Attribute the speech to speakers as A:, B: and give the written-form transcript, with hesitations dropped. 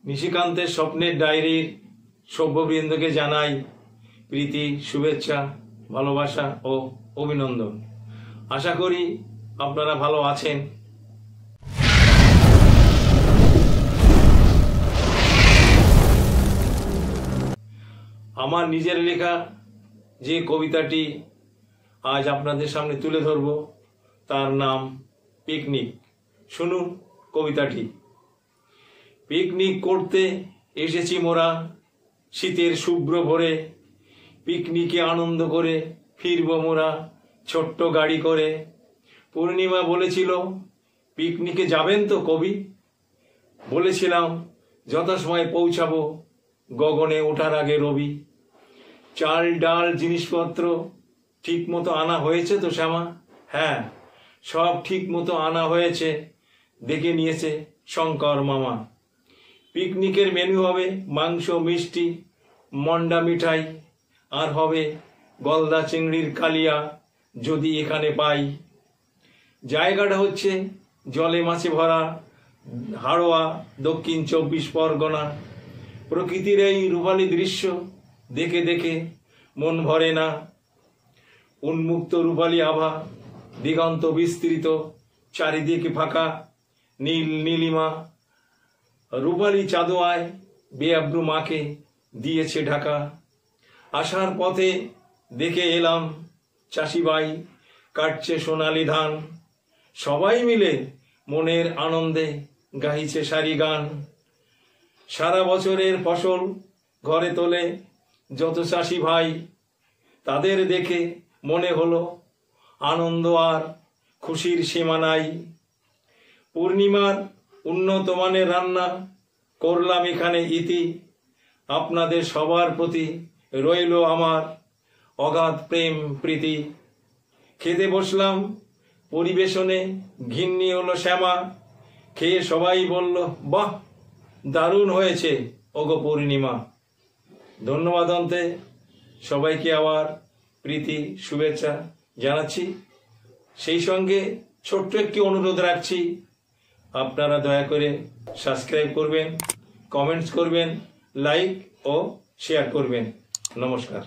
A: নিশিকান্তের স্বপ্নের ডায়েরির সভ্যবৃন্দকে জানাই প্রীতি, শুভেচ্ছা, ভালোবাসা ও অভিনন্দন। আশা করি আপনারা ভালো আছেন। আমার নিজের লেখা যে কবিতাটি আজ আপনাদের সামনে তুলে ধরব তার নাম পিকনিক। শুনুন কবিতাটি। পিকনিক করতে এসেছি মোরা শীতের শুভ্র ভোরে, পিকনিকে আনন্দ করে ফিরব মোরা ছোট্ট গাড়ি করে। পূর্ণিমা বলেছিল, পিকনিকে যাবেন তো কবি? বলেছিলাম যথাসময়ে পৌঁছাবো গগনে ওঠার আগে রবি। চাল ডাল জিনিসপত্র ঠিক মতো আনা হয়েছে তো শ্যামা? হ্যাঁ, সব ঠিক মতো আনা হয়েছে, দেখে নিয়েছে শঙ্কর মামা। পিকনিকের মেনু হবে মাংস, মিষ্টি, মন্ডা মিঠাই, আর হবে গলদা চিংড়ির কালিয়া যদি এখানে পাই। জায়গাটা হচ্ছে জলে মাছে ভরা হাড়োয়া, দক্ষিণ 24 পরগনা। প্রকৃতির এই রূপালী দৃশ্য দেখে দেখে মন ভরে না। উন্মুক্ত রূপালী আভা, দিগন্ত বিস্তৃত, চারিদিকে ফাঁকা নীল নীলিমা। রূপালী চাঁদোয়ায় বেআব্রু মাকে দিয়েছে ঢাকা। আসার পথে দেখে এলাম চাষিবাই কাটছে সোনালি ধান। সবাই মিলে মনের আনন্দে গাইছে সারি গান। সারা বছরের ফসল ঘরে তোলে যত চাষি ভাই, তাদের দেখে মনে হলো আনন্দ আর খুশির সীমা নাই। পূর্ণিমার উন্নত মানের রান্না করলাম এখানে ইতি। আপনাদের সবার প্রতি রইল আমার অগাধ প্রেম প্রীতি। খেতে বসলাম, পরিবেশনে ঘিন্নি হলো শ্যামা। খেয়ে সবাই বলল, বাহ, দারুণ হয়েছে ওগো পূর্ণিমা। ধন্যবাদ অন্তে সবাইকে আবার প্রীতি শুভেচ্ছা জানাচ্ছি। সেই সঙ্গে ছোট্ট একটি অনুরোধ রাখছি, আপনারা দয়া করে সাবস্ক্রাইব করবেন, কমেন্টস করবেন, লাইক ও শেয়ার করবেন। নমস্কার।